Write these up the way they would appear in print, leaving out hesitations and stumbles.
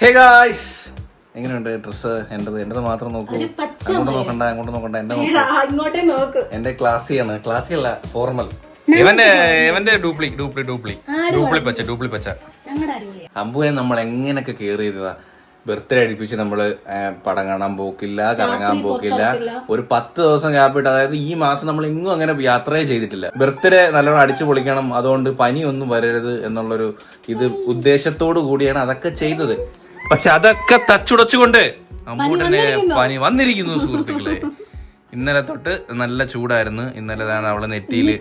Hey guys, എങ്ങനെയുണ്ട് dress? എന്റേത് മാത്രം നോക്കൂ. അങ്ങോട്ട് നോക്കണ്ട ഇങ്ങോട്ടേ നോക്ക്. എന്റെ ക്ലാസ്സിയാണ്, ക്ലാസ്സിയല്ല ഫോർമൽ. ഇവന്റെ ഡ്യൂപ്ലി പച്ച. അമ്പുവിനെ നമ്മൾ എങ്ങനെയൊക്കെ കെയർ ചെയ്തതാ. ബർത്ത്ഡേ അടുപ്പിച്ച് നമ്മള് പടം കാണാൻ പോക്കില്ല, കറങ്ങാൻ പോക്കില്ല. ഒരു 10 ദിവസം ഗ്യാപ്പിട്ട്, അതായത് ഈ മാസം നമ്മൾ എങ്ങും അങ്ങനെ യാത്രയെ ചെയ്തിട്ടില്ല. ബർത്ത്ഡേ നല്ലോണം അടിച്ചു പൊളിക്കണം, അതുകൊണ്ട് പനിയൊന്നും വരരുത് എന്നുള്ളൊരു ഉദ്ദേശത്തോടു കൂടിയാണ് അതൊക്കെ ചെയ്തത്. പക്ഷെ അതൊക്കെ തച്ചുടച്ചുകൊണ്ട് അമ്മൂട്ടനെ പനി വന്നിരിക്കുന്നു സുഹൃത്തുക്കളെ. ഇന്നലെ തൊട്ട് നല്ല ചൂടായിരുന്നു. ഇന്നലെ അവളെ നെറ്റിയില്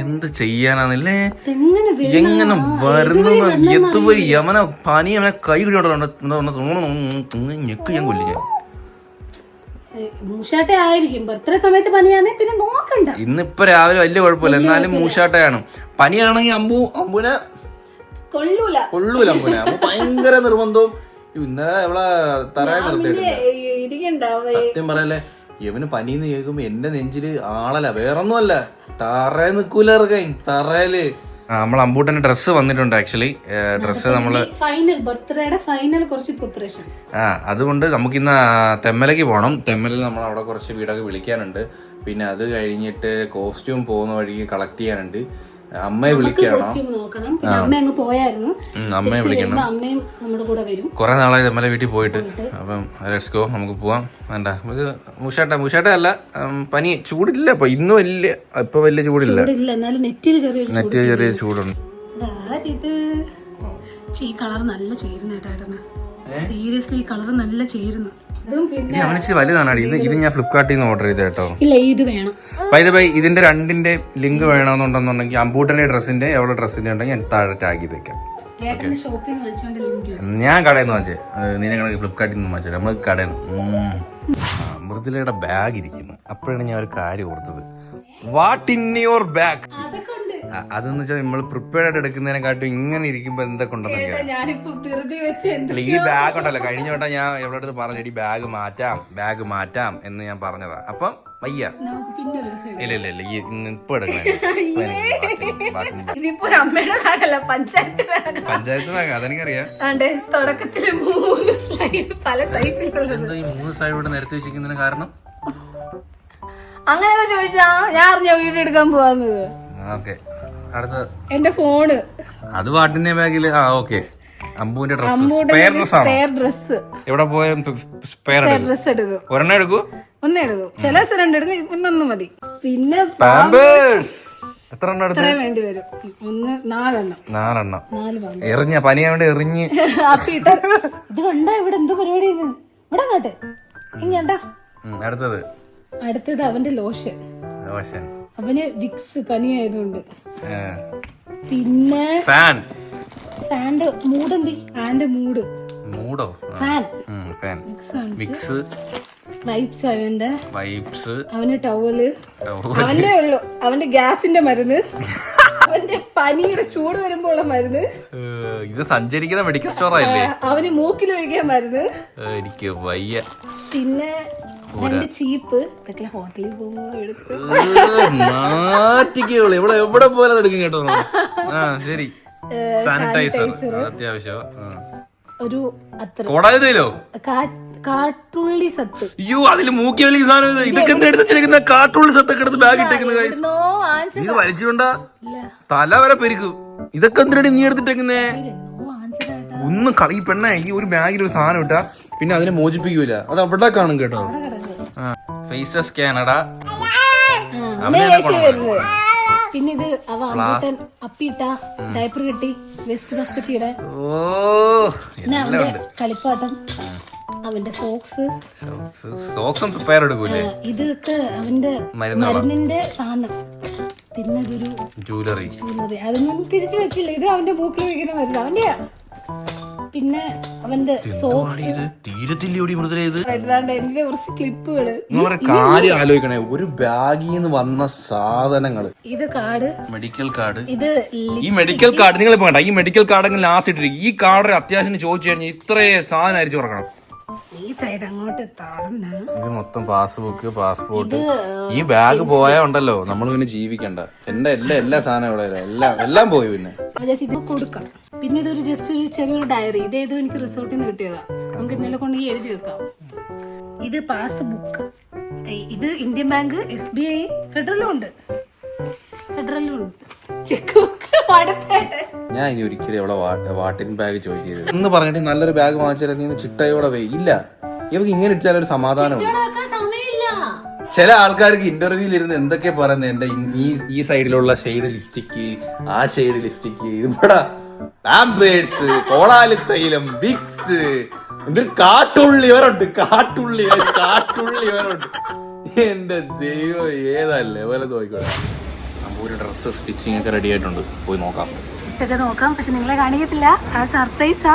എന്ത് ചെയ്യാനാന്നല്ലേ, എങ്ങനെ വരുന്ന എത്തുപോയി യമന പനി അവനെ കൈ ഞെക്ക് ഞാൻ കൊല്ലിക്കാൻ. ഇന്നിപ്പോ രാവിലെ വലിയ കുഴപ്പമില്ല, എന്നാലും മൂശാട്ടയാണ്. പനിയാണെങ്കിൽ അമ്പുനെ കൊള്ളൂല അമ്പുനെ. അമ്മ ഭയങ്കര നിർബന്ധവും. ഇന്നലെ അവളെ തറയെ നിർത്തിയിട്ടുണ്ട്. സത്യം പറയല്ലേ, ഇവന് പനിന്ന് കേൾക്കുമ്പോ എന്റെ നെഞ്ചില് ആളല്ല, വേറൊന്നുമല്ല, തറയെ നിക്കൂല ഇറങ്ങാൻ തറയില്. നമ്മൾ അമ്പൂട്ടന്റെ ഡ്രസ്സ് വന്നിട്ടുണ്ട്. ആക്ച്വലി ഡ്രസ്സ് നമ്മള് അതുകൊണ്ട് നമുക്കിന്ന് തെമ്മലക്ക് പോകണം. തെമ്മലിൽ നമ്മൾ അവിടെ കുറച്ച് വീടൊക്കെ വിളിക്കാനുണ്ട്. പിന്നെ അത് കഴിഞ്ഞിട്ട് കോസ്റ്റ്യൂം പോകുന്ന വഴിക്ക് കളക്ട് ചെയ്യാനുണ്ട്. അമ്മയെ വിളിക്കണം. അമ്മയെ വിളിക്കണം. കൊറേ നാളായി നമ്മളെ വീട്ടിൽ പോയിട്ട്. അപ്പം ലെറ്റ്സ് ഗോ, നമുക്ക് പോവാം. വേണ്ട മൂശാട്ട അല്ല, പനി ചൂടില്ല ഇപ്പൊ. ഇന്ന് ഇപ്പൊ വലിയ ചൂടില്ല, നെറ്റിയിൽ ചെറിയ ചൂടുണ്ട്. സീരിയസ്ലി കളർ നല്ല ചേരുന്നു. അവനിച്ചിരി വലുതാണ്. ഇത് ഞാൻ ഫ്ലിപ്കാർട്ടിൽ നിന്ന് ഓർഡർ ചെയ്ത കേട്ടോ. ഇത് വേണം. ഇതിന്റെ രണ്ടിന്റെ ലിങ്ക് വേണമെന്നുണ്ടെന്നുണ്ടെങ്കിൽ അമ്പൂട്ടന്റെ ഡ്രസ്സിന്റെ എവിടെ ഡ്രസ്സിന്റെ ഉണ്ടെങ്കിൽ ഞാൻ താഴെ ടാഗ് ചെയ്ത് വെക്കാം. ഞാൻ കടയിൽ നിന്ന് വാങ്ങിച്ചേ, നിന്നെ കണക്ക് ഫ്ലിപ്കാർട്ടിൽ നിന്ന് വാങ്ങിച്ചേ. നമ്മൾ കടയിൽ നിന്ന് മൃദുലയുടെ ബാഗ് ഇരിക്കുന്നു. അപ്പോഴാണ് ഞാൻ ഒരു കാര്യം ഓർത്തത്. What in your bag? അതെന്ന് വെച്ചാൽ നമ്മൾ പ്രിപ്പയർഡ് ആയിട്ട് എടുക്കുന്നതിനെക്കാട്ടും ഇങ്ങനെ ഇരിക്കുമ്പോ എന്തൊക്കെ ഉണ്ടെന്ന് ഈ ബാഗ് ഉണ്ടല്ലോ. കഴിഞ്ഞ വട്ടം ഞാൻ എവിടെ അടുത്ത് പറഞ്ഞടി ബാഗ് മാറ്റാം എന്ന് ഞാൻ പറഞ്ഞതാ. അപ്പം വയ്യ, ഇല്ല ഇപ്പൊ പഞ്ചായത്ത് ബാഗ് അതെനിക്കറിയാം. തുടക്കത്തില് 3 സ്ലൈഡ് പല സൈസിലുള്ള. എന്താ ഈ 3 സൈഡ് ഇവിടെ നിരത്തി വെച്ചിരിക്കുന്നതിന് കാരണം? അങ്ങനെയൊക്കെ ചോദിച്ചാ ഞാൻ അറിഞ്ഞ വീഡിയോ എടുക്കാൻ പോവാന്നത്. എന്റെ ഫോണ് അത് വാട്ടിന്റെ ബാഗില്. ഓക്കെ, അമ്പുവിന്റെ ഡ്രസ് എവിടെ പോയ ഡ്രസ് എടുക്കും. ഒരെണ്ണം എടുക്കൂ, ഒന്നേ എടുക്കും. ചില ദിവസം 2 എടുക്കും, ഒന്നൊന്നും മതി. പിന്നെ എത്ര എണ്ണം എടുത്ത് വേണ്ടി വരും? 4 എറിഞ്ഞ പനിയാണ്ട് എറിഞ്ഞ്. ഇത് കണ്ടാ ഇവിടെ എന്തോ പരിപാടി ഇവിടെ കേട്ടെ. ഇങ്ങണ്ടാ അടുത്തത് അവന്റെ ലോഷൻ. അവന് വിക്സ് പനിയായതുകൊണ്ട്. പിന്നെ ഫാന്റെ മൂടോ ഫാൻ വിക്സ് വൈപ്സ്. അവന് ടവല്. അവന്റെ ഉള്ളു. അവന്റെ ഗ്യാസിന്റെ മരുന്ന്, അവന്റെ പനിയുടെ ചൂട് വരുമ്പോ ഉള്ള മരുന്ന്. ഇത് സഞ്ചരിക്കുന്ന മെഡിക്കൽ സ്റ്റോർ ആയില്ലേ? അവന് മൂക്കിലൊഴിക്കാൻ മരുന്ന്. എനിക്ക് വയ്യ. പിന്നെ 2 ചീപ്പ്. ഇതൊക്കെ ഹോട്ടലിൽ പോകുമ്പോ ഇവിടെ എവിടെ പോലെ എടുക്കും കേട്ടോ. ശരി, സാനിറ്റൈസർ അത്യാവശ്യം. ഒരു അത്ര കാട്ടുള്ളി സത്ത്. അയ്യോ, അതില് മൂക്കി വലിയ സാധനം. ഇതൊക്കെ എന്താ എടുത്തിരിക്കുന്ന കാട്ടുള്ളി സത്തൊക്കെ എടുത്ത് ബാഗ് ഇട്ടേക്കുന്നത്? ഇത് വലിച്ചുകൊണ്ടാ തല വരെ പെരുക്കും. ഇതൊക്കെ എന്തിനാണ് നീ എടുത്തിട്ടേക്കുന്നേ? ഒന്നും ഈ പെണ്ണ ഈ ഒരു ബാഗിൽ ഒരു സാധനം ഇട്ടാ പിന്നെ അതിനെ മോചിപ്പിക്കൂല. അത് അവിടെ കാണും കേട്ടോ. ഫേസ് സ്കാനടാ. പിന്നെ ഇത് അപ്പിട്ട ഡയപ്പർ കെട്ടി വെസ്റ്റ് ബസ്കറ്റിയുടെ. പിന്നെ അവന്റെ കളിപ്പാട്ടം, അവന്റെ സോക്സും പ്രിപ്പയർ എടുക്കൂലേ. ഇതൊക്കെ അവന്റെ മരുന്നിന്റെ സാധനം. പിന്നെ ഇതൊരു ജൂവലറി. അതൊന്നും തിരിച്ചു വെച്ചില്ല. ഇത് അവന്റെ മൂക്കിൽ വയ്ക്കുന്ന മരുന്ന് അവന്റെ. പിന്നെ അവന്റെ എന്റെ കുറച്ച് ക്ലിപ്പുകള്. കാര്യം ആലോചിക്കണേ, ഒരു ബാഗിൽ നിന്ന് വന്ന സാധനങ്ങള്. ഇത് കാർഡ്, മെഡിക്കൽ കാർഡ്. ഇത് ഈ മെഡിക്കൽ കാർഡ് നിങ്ങൾ വേണ്ട. ഈ മെഡിക്കൽ കാർഡ് ലാസ്റ്റ് ഇട്ടിരിക്കും. ഈ കാർഡ് അത്യാവശ്യം ചോദിച്ചു കഴിഞ്ഞാൽ ഇത്രേ സാധനം അരിച്ചു കൊടുക്കണം. ഈ സൈഡ് അങ്ങോട്ട് താഴ്ന്ന ഇത് മൊത്തം പാസ്ബുക്ക്, പാസ്പോർട്ട്. ഈ ബാഗ് പോയാ ഉണ്ടല്ലോ നമ്മൾ പിന്നെ ജീവിക്കണ്ട. എന്റെ എല്ലാ സാധനം ഇവിടെ എല്ലാം പോയി. പിന്നെ ഇത് കൊടുക്കണം. പിന്നെ ഇതൊരു ജസ്റ്റ് ഒരു ചെറിയൊരു ഡയറി. ഇതേതോ എനിക്ക് റിസോർട്ടിൽ നിന്ന് കിട്ടിയതാ. നമുക്ക് ഇന്നലെ കൊണ്ട് എഴുതി വെക്കാം. ഇത് പാസ്ബുക്ക്. ഇത് ഇന്ത്യൻ ബാങ്ക്, SBI, ഫെഡറലും ഉണ്ട്. Check book. ഞാൻ ഇനി ഒരിക്കലും ഇവിടെ വാട്ടിൻ ബാഗ് ചോദിക്കരുത് എന്ന് പറഞ്ഞിട്ട് നല്ലൊരു ബാഗ് വാങ്ങിച്ചാൽ നീ ചിട്ടയോടെ ഇല്ല. ഇവർക്ക് ഇങ്ങനെ ഇട്ടാലൊരു സമാധാനം. ചില ആൾക്കാർക്ക് ഇന്റർവ്യൂവിൽ ഇരുന്ന് എന്തൊക്കെ പറയുന്നത്, എന്റെ ഈ സൈഡിലുള്ള ഷെയ്ഡ് ലിപ്സ്റ്റിക്ക്, ആ ഷെയ്ഡ് ലിപ്സ്റ്റിക്ക്, ഇവിടെ പാമ്പേഴ്സ്, കോളാലിത്തൈലം, വിക്സ്, എന്തൊരു കാട്ടുള്ളി ഇവരുണ്ട്. എന്റെ ദൈവം, ഏതാ ലെവല് നോക്കിക്കോട്ടെ. ഒരു ഡ്രസ് സ്റ്റിച്ചിങ് ഒക്കെ റെഡി ആയിട്ടുണ്ട്, പോയി നോക്കാം. ഇതൊക്കെ നോക്കാം, പക്ഷെ നിങ്ങളെ കാണിക്കത്തില്ല. ആ സർപ്രൈസാ.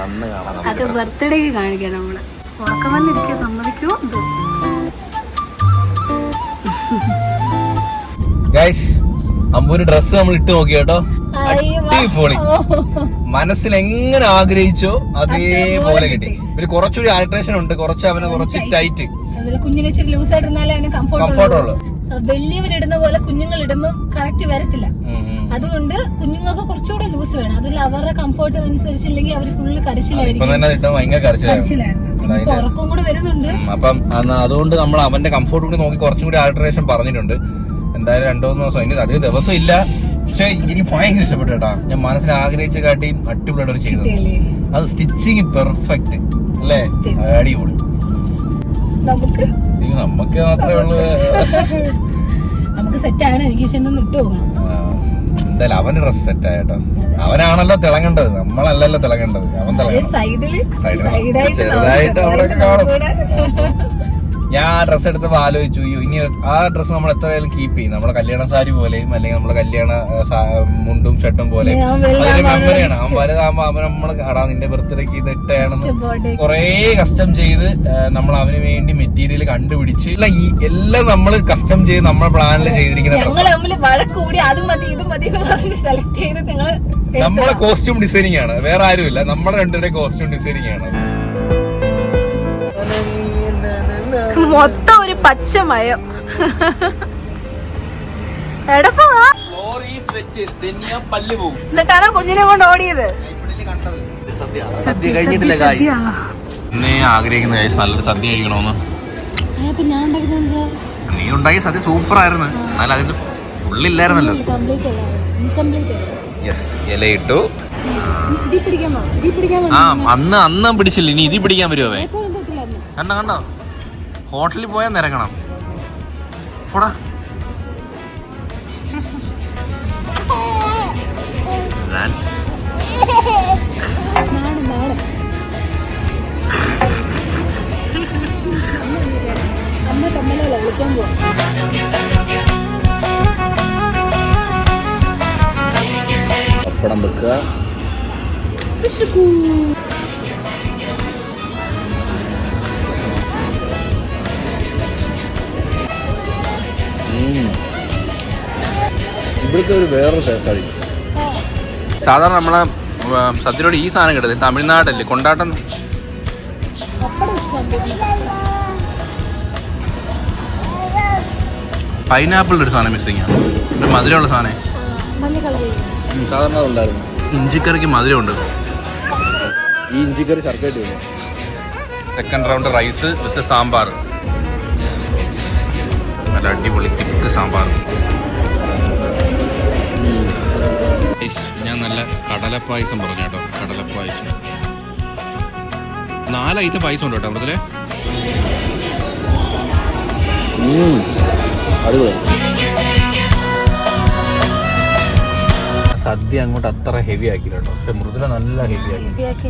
അന്ന് കാണാം. അത് ബർത്ത്ഡേക്ക് കാണിക്കാം. നമ്മള് ഉറക്കം വന്നിരിക്കോ, സമ്മതിക്കോ? ഗൈസ്, അമ്പൂര് ഡ്രസ് നമ്മൾ ഇട്ട് നോക്കി കേട്ടോ. അടിപൊളി. മനസ്സിൽ എങ്ങനെ ആഗ്രഹിച്ചോ അതേപോലെ കിട്ടി. പിന്നെ കുറച്ചുകൂടി ആൾട്രേഷൻ ഉണ്ട്, കുറച്ച് അവന് കുറച്ച് ടൈറ്റ്. കുഞ്ഞിനെ ഇച്ചിരി ലൂസ് ആയിട്ടിരുന്നാലേ അവന് കംഫർട്ടബിൾ ഉള്ളു. വലിയവരിടുന്ന പോലെ കുഞ്ഞുങ്ങൾ ഇടുമ്പോ കറക്റ്റ് വരത്തില്ല. അതുകൊണ്ട് കുഞ്ഞുങ്ങൾക്ക് കുറച്ചുകൂടെ ലൂസ് വേണം. അതിൽ അവരുടെ കംഫർട്ട് അനുസരിച്ചില്ലെങ്കിൽ അവർ ഫുള്ള് കരച്ചിലായിരിക്കും. ഉറക്കം കൂടെ വരുന്നുണ്ട്. അപ്പം അതുകൊണ്ട് നമ്മൾ അവന്റെ കംഫർട്ട് കൂടി നോക്കി കുറച്ചും കൂടി ആൾട്രേഷൻ പറഞ്ഞിട്ടുണ്ട്. എന്തായാലും 2-3 ദിവസം, അതിന് അധികം ദിവസം ഇല്ല. പക്ഷെ എനിക്ക് ഭയങ്കര ഇഷ്ടപ്പെട്ടു കേട്ടാ. ഞാൻ മനസ്സിൽ ആഗ്രഹിച്ച കാട്ടിയും അടിപൊളിയായിട്ട് ചെയ്തത്. അത് സ്റ്റിച്ചിങ് പെർഫെക്റ്റ് അല്ലേ, അടിപൊളി. നമുക്ക് മാത്രമേ ഉള്ളൂ. നമുക്ക് സെറ്റാണ്. എനിക്ക് പക്ഷെ ഒന്നും ഇട്ടു പോകണം. എന്തായാലും അവന് ഡ്രസ് സെറ്റ് ആയിട്ടോ. അവനാണല്ലോ തിളങ്ങേണ്ടത്, നമ്മളല്ലല്ലോ തിളങ്ങേണ്ടത്. അവൻ ചെറുതായിട്ട് അവിടെയൊക്കെ കാണും. ഞാൻ ആ ഡ്രസ്സ് എടുത്തപ്പോ ആലോചിച്ചു, ഇനി ആ ഡ്രസ്സ് നമ്മൾ എത്രയായാലും കീപ്പ് ചെയ്യും. നമ്മളെ കല്യാണ സാരി പോലെയും അല്ലെങ്കിൽ നമ്മളെ കല്യാണ മുണ്ടും ഷർട്ടും പോലെയും അതൊരു മെമ്മറിയാണ്. അവൻ വലുതാകുമ്പോ അവൻ നമ്മള് നിന്റെ ബർത്ത്ഡേക്ക് ഇത് ഇട്ടാണെന്ന് കൊറേ കസ്റ്റം ചെയ്ത് നമ്മൾ അവന് വേണ്ടി മെറ്റീരിയൽ കണ്ടുപിടിച്ച് എല്ലാം നമ്മൾ കസ്റ്റം ചെയ്ത് നമ്മുടെ പ്ലാനിൽ ചെയ്തിരിക്കുന്ന നമ്മളെ കോസ്റ്റ്യൂം ഡിസൈനിങ് ആണ്, വേറെ ആരുമില്ല. നമ്മളെ രണ്ടുപേരുടെ കോസ്റ്റ്യൂം ഡിസൈനിങ് ആണ്. മൊത്തം ഒരു പച്ചമയം. എന്നിട്ടാണോ കുഞ്ഞിനെ കൊണ്ട് ഓടിയത്? സദ്യ കഴിഞ്ഞിട്ടില്ല. ആഗ്രഹിക്കുന്ന നല്ലൊരു സദ്യ കഴിക്കണോന്ന്. നീ ഉണ്ടാക്കിയ സദ്യ സൂപ്പർ ആയിരുന്നു. എന്നാലും അതിന്റെ ഫുള്ളില്ലായിരുന്നല്ലോ. യെസ്, ഇലയിട്ടു. അന്ന് പിടിച്ചില്ല, ഇനി ഇതി പിടിക്കാൻ വരുവേ. കണ്ടോ ഹോട്ടലിൽ പോയാൽ നിരങ്ങണം. പോടാ. പപ്പടം വെക്കുക. ഇവിടുത്തെ ഒരു വേറൊരു ടേസ്റ്റായിരിക്കും. സാധാരണ നമ്മളെ സദ്യയോട് ഈ സാധനം കിട്ടുന്നത് തമിഴ്നാടല്ലേ, കൊണ്ടാട്ടം. പൈനാപ്പിളിന്റെ ഒരു സാധനം മിസ്സിങ് ആണ്. ഒരു മധുരമുള്ള സാധനം സാധാരണ ഉണ്ടായിരുന്നു. ഇഞ്ചിക്കറിക്ക് മധുരമുണ്ട്. ഈ ഇഞ്ചിക്കറി ശർക്കര. Second round rice with sambar. നല്ല അടിപൊളി തിക്ക് സാമ്പാർ. ഞാൻ നല്ല കടലപ്പായസം പറഞ്ഞു കേട്ടോ. കടലപ്പായസം 4 ഐറ്റം പായസം ഉണ്ട് കേട്ടോ അവിടത്തിലെ. സദ്യ അങ്ങോട്ട് അത്ര ഹെവി ആക്കില്ല കേട്ടോ. പക്ഷെ മൃദുല നല്ല ഹെവി ആക്കി.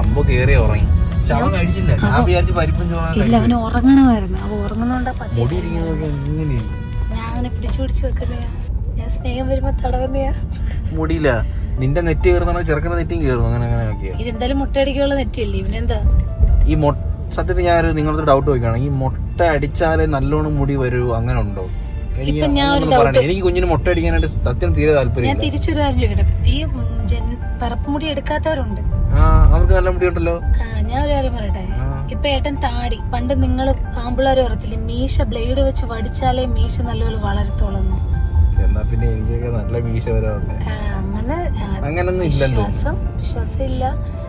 അമ്പ് കേറി ഉറങ്ങി. ചവൻ കഴിച്ചില്ല. ഞാൻ വിചാരിച്ചു പരിപ്പും ചോറും ഉറങ്ങണമായിരുന്നു. അപ്പൊ ഉറങ്ങുന്നോണ്ടാ മുടി ഇരിക്കുന്നത് ഇങ്ങനെ ഞാൻ പിടിച്ചു പിടിച്ചു വെക്കുന്നയാ. ഞാൻ സ്നേഹം വരുമ്പോ തടവുന്നയാ. മുടിയില്ല. നിന്റെ നെറ്റ് കയറുന്ന ചെറുക്കന്റെ നെറ്റും കയറും. അങ്ങനെ ഇതെന്തായാലും മുട്ടയടിക്കാനുള്ള നെറ്റില്ലേ ഇവനെന്താ? ഈ സത്യത്തിൽ ഞാൻ നിങ്ങളൊരു ഡൗട്ട് ചോദിക്കുകയാണ്. ഈ മുട്ട അടിച്ചാലേ നല്ലോണം മുടി വരൂ, അങ്ങനെ ഉണ്ടോ? എനിക്ക് കുഞ്ഞിന് മുട്ട അടിക്കാനായിട്ട് സത്യം തീരെ താല്പര്യം. ഞാൻ തിരിച്ചൊരു കാര്യം ചോദിക്കട്ടെ. ഈ പറപ്പുമുടി എടുക്കാത്തവരുണ്ട്. അവർക്ക് നല്ല മുടി ഉണ്ടല്ലോ. ഞാൻ ഒരു കാര്യം പറയട്ടെ, ഇപ്പൊ ഏട്ടൻ താടി, പണ്ട് നിങ്ങൾ ആമ്പിള്ളേരെ ഓർത്തില്ലേ മീശ ബ്ലേഡ് വെച്ച് വടിച്ചാലേ മീശ നല്ലപോലെ വളരത്തോളന്നു. എന്നാ പിന്നെ എനിക്കൊക്കെ നല്ല മീശ വരാറുണ്ട്. അങ്ങനെ അങ്ങനൊന്നും ഇല്ലല്ലോ, വിശ്വാസം ഇല്ല.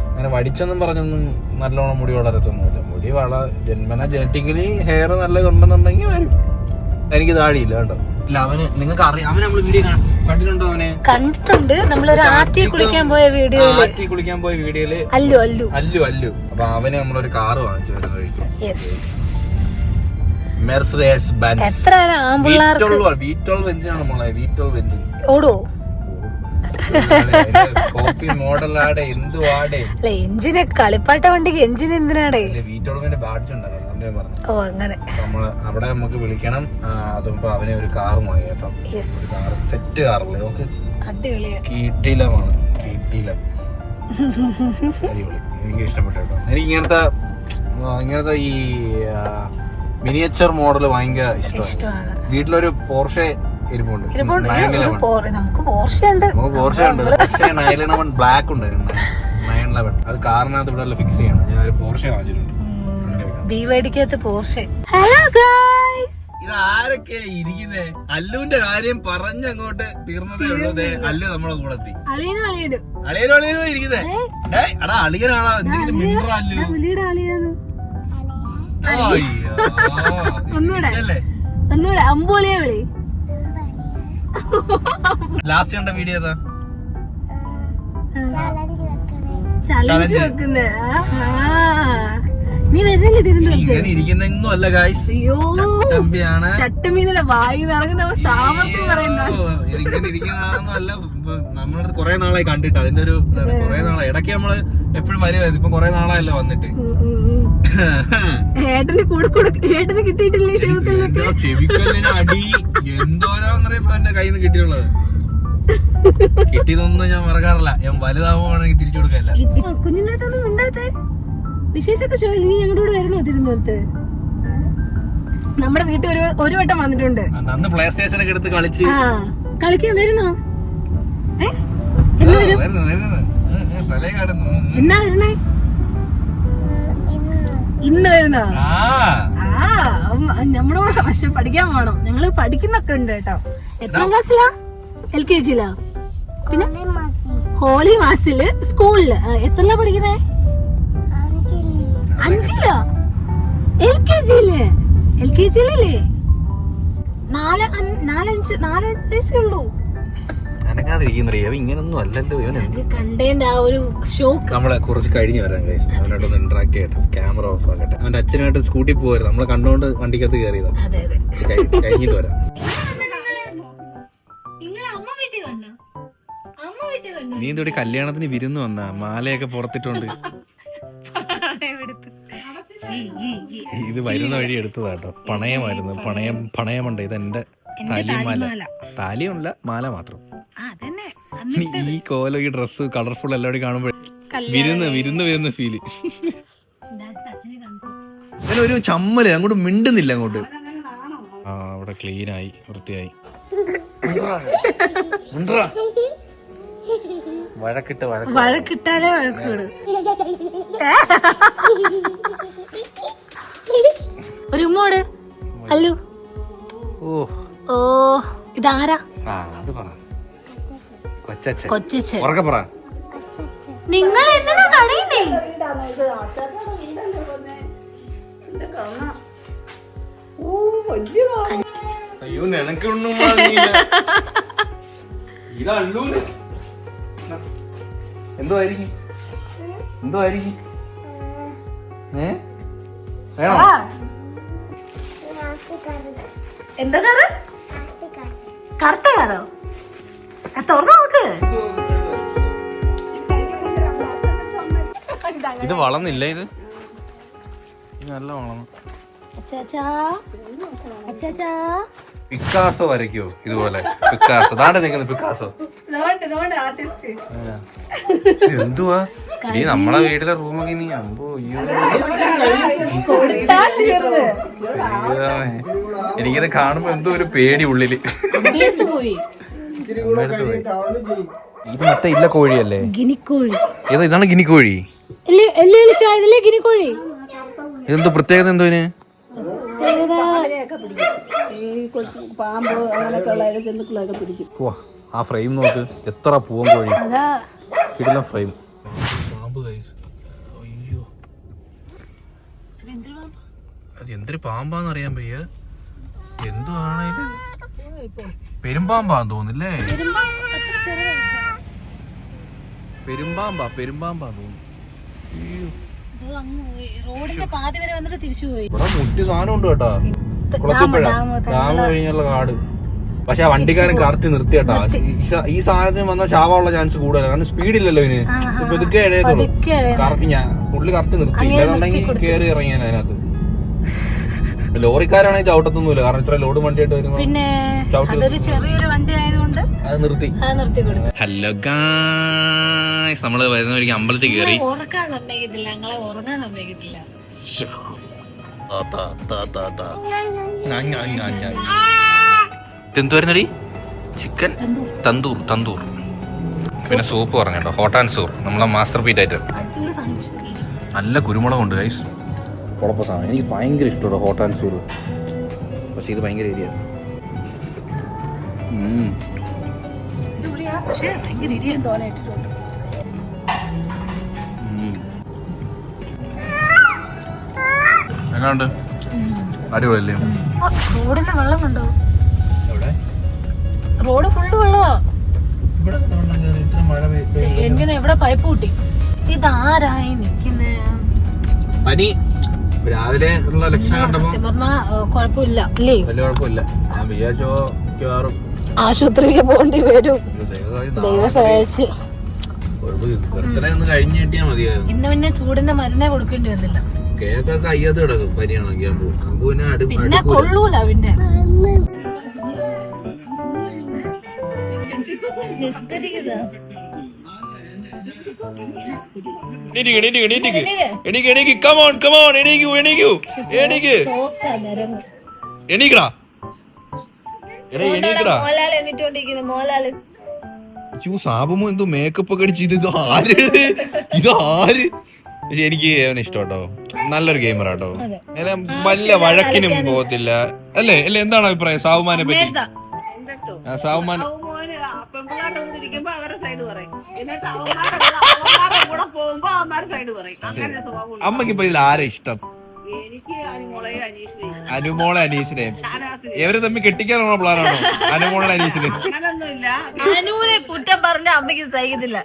അങ്ങനെ വടിച്ചൊന്നും പറഞ്ഞൊന്നും നല്ലോണം മുടി വളരത്തൊന്നുമില്ല. മുടി ജന്മന ജനറ്റിക്കലി ഹെയർ നല്ലതുണ്ടെന്നുണ്ടെങ്കിൽ വരും. എനിക്ക് താടിയില്ല കേട്ടോ. ഇല്ല, അവന് നിങ്ങൾക്ക് അറിയാം, അവന് നമ്മള് വീഡിയോ കണ്ടിട്ടുണ്ടോ? അവനെ കണ്ടിട്ടുണ്ട്. നമ്മളൊരു ആറ്റി കുളിക്കാൻ പോയ വീഡിയോയില് അല്ലു. അപ്പൊ അവന് നമ്മളൊരു കാറ് വാങ്ങിച്ചു വരുന്ന വഴിക്ക്. Mercedes Benz. എത്ര V12 എഞ്ചിനാണ് മോളെ, V12 എഞ്ചിൻ. ഓടോ കോപ്പി മോഡലാടെ എന്തു ആടെ. അല്ല, എഞ്ചിന് കളിപ്പാട്ട വണ്ടിക്ക് എഞ്ചിൻ എന്തിനാടേ? V12 ബാഡ്ജ് ഉണ്ടല്ലോ. ഓ അങ്ങനെ. നമ്മള് അവിടെ നമുക്ക് വിളിക്കണം. അതിപ്പോ അവനെ ഒരു കാർ വാങ്ങി കേട്ടോ. സെറ്റ് കാറല്ലേ നമുക്ക്. അടിപൊളിയാ. കീട്ടിലമാണ്, കീട്ടിലം. അടിപൊളി, എനിക്ക് ഇഷ്ടപ്പെട്ടു കേട്ടോ. എനിക്ക് ഇങ്ങനത്തെ ഈ മിനിയേച്ചർ മോഡൽ ഭയങ്കര ഇഷ്ടമാണ്. വീട്ടിലൊരു പോർഷെ ഇരിപ്പുണ്ട്. നമുക്ക് പോർഷെ ഉണ്ട്. പക്ഷേ 911 ബ്ലാക്ക് ഉണ്ടായിരുന്നു. 911 അത് കാറിനകത്ത് ഇവിടെ ഫിക്സ് ചെയ്യണം. ഞാൻ ഒരു പോർഷെ വാങ്ങിച്ചിട്ടുണ്ട്. ബിവൈഡിക്കകത്ത് പോർഷെ. ഹലോ ഗൈസ്, ഇത് ആരൊക്കെയാ ഇരിക്കുന്നേ? അല്ലുവിന്റെ കാര്യം പറഞ്ഞങ്ങോട്ട് തീർന്നതേ ഉള്ളൂ. അല്ലു നമ്മളെ കൂടെ എത്തി. അളിയനോ ഇരിക്കുന്നേ. എടാ അളിയനാണോ? എന്തെങ്കിലും മിണ്ടറ അല്ലു. ഒന്നുകൂടെ അമ്പോളിയാ വിളി. ലാസ്റ്റ് കണ്ട വീഡിയോ ഏതാ? ചലഞ്ച് വെക്കുന്നേ. നീ വരുന്നില്ലേ തിരുവനന്തപുരത്ത്? ഇരിക്കുന്നെങ്ങും അല്ല ഗായ്സ്, ചട്ടമീന്നല്ല വായി നടക്കുന്ന സാമർത്ഥ്യം പറയുന്ന. ഇങ്ങനെ ഇരിക്കുന്നതൊന്നും അല്ല. നമ്മളടുത്ത് കുറെ നാളായി കണ്ടിട്ട്. അതിന്റെ ഒരു കുറെ നാളായി. ഇടയ്ക്ക് നമ്മള് എപ്പോഴും വരുമായിരുന്നു. ഇപ്പൊ കുറെ നാളായല്ലോ വന്നിട്ട്. ഏട്ടന് കിട്ടിയിട്ടില്ലേ ചെവിക്കല്ലിന് അടി എന്തോരാന്ന് പറയുമ്പോ എന്റെ കയ്യിൽ നിന്ന് കിട്ടിയുള്ളത്. കിട്ടിയതൊന്നും ഞാൻ മറക്കാറില്ല. ഞാൻ വലുതാവുകയാണെങ്കിൽ തിരിച്ചു കൊടുക്കല്ല. കുഞ്ഞിനകത്തൊന്നും ഉണ്ടാത്തേ വിശേഷമൊക്കെ ചോദിച്ചു. നീ ഞങ്ങളുടെ കൂടെ വരുന്നോ തിരുവനന്തപുരത്ത്? നമ്മുടെ വീട്ടിൽ ഒരു വട്ടം വന്നിട്ടുണ്ട്. അന്ന് പ്ലേ സ്റ്റേഷൻ ഒക്കെ എടുത്ത് കളിച്ച് കളിക്കാൻ വരുന്നോ? എന്നാ വരുന്നേ? ഇന്ന് വരുന്നോ? നമ്മുടെ കൂടെ പക്ഷെ പഠിക്കാൻ പോണം. ഞങ്ങള് പഠിക്കുന്നൊക്കെ ഉണ്ട് കേട്ടോ. എത്രാം ക്ലാസ്സിലാ? LKG ലാ? പിന്നെ ഹോളി മാസില് സ്കൂളില്. എത്രല്ല പഠിക്കുന്നേ? 5 LKG യിലല്ലേ? 4-5 വയസ്സേ ഉള്ളൂ. ഇങ്ങനൊന്നും അല്ലല്ലോ. കണ്ടേന്റെ ആ ഒരു ഷോക്ക്. നമ്മളെ കുറച്ച് കഴിഞ്ഞ് വരാം ഗൈസ്. അവനായിട്ടൊന്ന് ഇന്ററാക്ട് ചെയ്യട്ടെ. ക്യാമറ ഓഫ് ആക്കട്ടെ. അവന്റെ അച്ഛനായിട്ട് സ്കൂട്ടി പോകരുത്. നമ്മളെ കണ്ടോണ്ട് വണ്ടിക്കകത്ത് കയറിയതാ. കഴിഞ്ഞിട്ട് വരാം. നീ ഇതോടെ കല്യാണത്തിന് വിരുന്ന് വന്നാ? മാലയൊക്കെ പുറത്തിട്ടുണ്ട്. ഇത് വരുന്ന വഴി എടുത്തതാട്ടോ. പണയമായിരുന്നു. പണയമുണ്ട്. ഇതെന്റെ താലിമാല. താലിയുമില്ല, മാല മാത്രം. ഈ കോലം, ഈ ഡ്രസ് കളർഫുൾ എല്ലാവരും കാണുമ്പോ വിരുന്ന് ഫീല്. ഒരു ചമ്മല് അങ്ങോട്ട് മിണ്ടുന്നില്ല അങ്ങോട്ട്. അവിടെ ക്ലീനായി, വൃത്തിയായി. വഴക്കിട്ടാലേ വഴക്കിടും. ഒരു ഉമ്മോട്. അല്ലു. ഓ ഇതാരാ? കൊച്ചച്ഛൻ. നിങ്ങൾ എന്തിനാ കടയുന്നേ? അയ്യോ നിനക്കൊന്നും എന്തോ ആയിരിക്കും വേണോ? എന്താ കാറ്? കറുത്ത കാറോ? തുറന്നു നോക്ക്. ഇത് വളർന്നില്ല. ഇത് നല്ല വളർന്നു. പിക്കാസോ വരയ്ക്കോ ഇതുപോലെ? പിക്കാസോ താണ്ടെ നിൽക്കുന്നത്. പിക്കാസോ എന്തുവാ ഈ നമ്മളെ വീട്ടിലെ റൂമൊക്കെ നീ? അമ്പോ എനിക്കിത് കാണുമ്പോ എന്തോ ഒരു പേടി ഉള്ളില്. ഇത് മറ്റേ ഇല്ല കോഴിയല്ലേ? ഗിനിക്കോഴി. ഇതാണ് ഗിനിക്കോഴി. ഇതിലെ ഗിനിക്കോഴി. ഇതെന്തോ പ്രത്യേകത എന്തോ ഇതിന്? പാമ്പ് അങ്ങനെയൊക്കെ ജന്തുക്കളൊക്കെ പിടിക്കും. ആ ഫ്രെയിം നോക്ക്, എത്ര പൂവൻ കോഴി. കിടിലം ഫ്രെയിം. പാമ്പ് അയ്യോ, അത് എന്തൊരു പാമ്പാന്ന് അറിയാൻ വയ്യ. എന്തോ ആണേലും പെരുമ്പാമ്പാന്ന് തോന്നുന്നില്ലേ? പെരുമ്പാമ്പാ തോന്നുന്നു. റോഡിന്റെ പാതി വരെ വന്നിട്ട് തിരിച്ചു പോയി. ഇവിടെ മുട്ടി സാധനം ഉണ്ട് കേട്ടാ. കുളത്തിപ്പുഴ ഡാം കഴിഞ്ഞുള്ള കാട്. പക്ഷെ ആ വണ്ടിക്കാരൻ കറക്റ്റ് നിർത്തി കേട്ടാ. ഈ സാധനത്തിന് വന്നാൽ ചാവാനുള്ള ചാൻസ് കൂടുതലാണ്. കാരണം സ്പീഡില്ലല്ലോ ഇതിന്. ഇപ്പൊ ഇതൊക്കെ ഇടയത്തുള്ളൂ. കറക്റ്റ് പുള്ളി കറക്റ്റ് നിർത്തി. ഇല്ലെന്നുണ്ടെങ്കിൽ കയറി ഇറങ്ങിയാൽ അതിനകത്ത്. ലോറിക്കാരാണെങ്കിൽ ചവിട്ടത്തൊന്നുമില്ല. കാരണം ഇത്ര ലോഡ് വണ്ടിയായിട്ട് വരുമ്പോ പിന്നെ അതൊരു ചെറിയൊരു വണ്ടി ആയതുകൊണ്ട് അത് നിർത്തി കൊടുത്തു. ഹലോ ഗായ്സ്, നമ്മള് വരുന്ന അമ്പലത്തിൽ കയറി. ഉറക്കാൻ സമ്മതിക്കത്തില്ല, ഞങ്ങളെ ഉറങ്ങാൻ സമ്മതിക്കത്തില്ല. എന്തുവായിരുന്നടി? ചിക്കൻ തന്തൂർ. പിന്നെ സൂപ്പ് പറഞ്ഞോ, ഹോട്ട് ആൻഡ് സൂപ്പ്. നമ്മളെ മാസ്റ്റർ പീറ്റ് ആയിട്ട് നല്ല കുരുമുളകുണ്ട് ഗൈസ്. കുഴപ്പ സാധനം. എനിക്ക് ഭയങ്കര ഇഷ്ടമാണ് ഹോട്ട് ആൻഡ് സൂപ്പ്. പക്ഷെ ഇത് ഭയങ്കര ഏരിയ. പക്ഷേ ഭയങ്കര ഇരിയും തോന്നിയിട്ടുണ്ട്. എങ്ങനെയുണ്ട്? അടിപൊളിയല്ലേ? റോഡിലെ വെള്ളം കണ്ടോ? റോഡ് ഫുള്ള് വെള്ളമാ. എനിക്ക് എവിടെ പൈപ്പ് കൂട്ടി. ഇതാരായി നിക്കുന്നേ? പനി രാവിലെ ഉള്ള ലക്ഷണം കണ്ടപ്പോ സത്യം പറഞ്ഞാ കുഴപ്പമില്ല അല്ലേ? വലിയ കുഴപ്പമില്ല. ഞാൻ വിചാരിച്ചോ മിക്കവാറും ആശുപത്രിയിൽ പോകേണ്ടി വരും. ദൈവം സഹായിച്ച് ഒന്ന് കഴിഞ്ഞ് കിട്ടിയാ മതിയായിരുന്നു. ഇന്ന് പിന്നെ ചൂടിന്റെ മരുന്നേ കൊടുക്കേണ്ടി വന്നില്ല. കേക്കൊക്കെ അയ്യാത്ത് കിടക്കും പനിയാണെങ്കിൽ. പിന്നെ കൊള്ളൂല. പിന്നെ സാബുമോ എന്തോ മേക്കപ്പ് ഒക്കെ അടിച്ച് ഇത് ആര്? പക്ഷെ എനിക്ക് അവനെ ഇഷ്ടട്ടോ. നല്ലൊരു ഗെയിമറാട്ടോ. വല്ല വഴക്കിനും പോകത്തില്ല അല്ലേ? അല്ലെ എന്താണ് അഭിപ്രായം സാവുമാനെ പറ്റി? സാവുമാൻ അമ്മക്ക് ഇപ്പൊ ഇതിൽ ആരാ ഇഷ്ടം? അനുമോളെ അനീഷിനെ. ഇവരെ തമ്മിൽ കെട്ടിക്കാനുള്ള പ്ലാനാണോ അനുമോളെ അനീഷിനെ? അനുവിനെ കുറ്റം പറഞ്ഞ അമ്മയ്ക്ക് സഹിക്കത്തില്ല.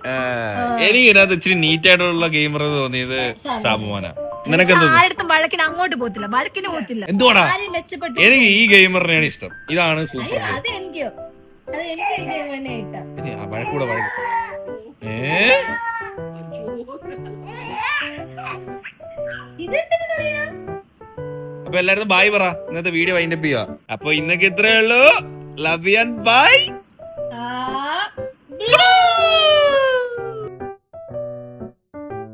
എനിക്ക് ഇതിനകത്ത് ഇച്ചിരി നീറ്റ് ആയിട്ടുള്ള ഗെയിമർ തോന്നിയത് സാബുമാന. നിനക്കെന്തോ? ആരുടെ വഴക്കിന് അങ്ങോട്ട് പോകത്തില്ല, വഴക്കിന് പോകത്തില്ല. എന്തുവാടാ? എനിക്ക് ഈ ഗെയിമറിനെയാണ് ഇഷ്ടം. ഇതാണ് സൂപ്പർ. അത് എനിക്കോ? അത് എനിക്ക് വഴക്കൂടെ അപ്പൊ എല്ലായിടത്തും ബായ് പറ. ഇന്നത്തെ വീഡിയോ വൈൻഡപ്പ് ചെയ്യുക. അപ്പൊ ഇന്നൊക്കെ ഇത്രയേ ഉള്ളൂ. Love you and by.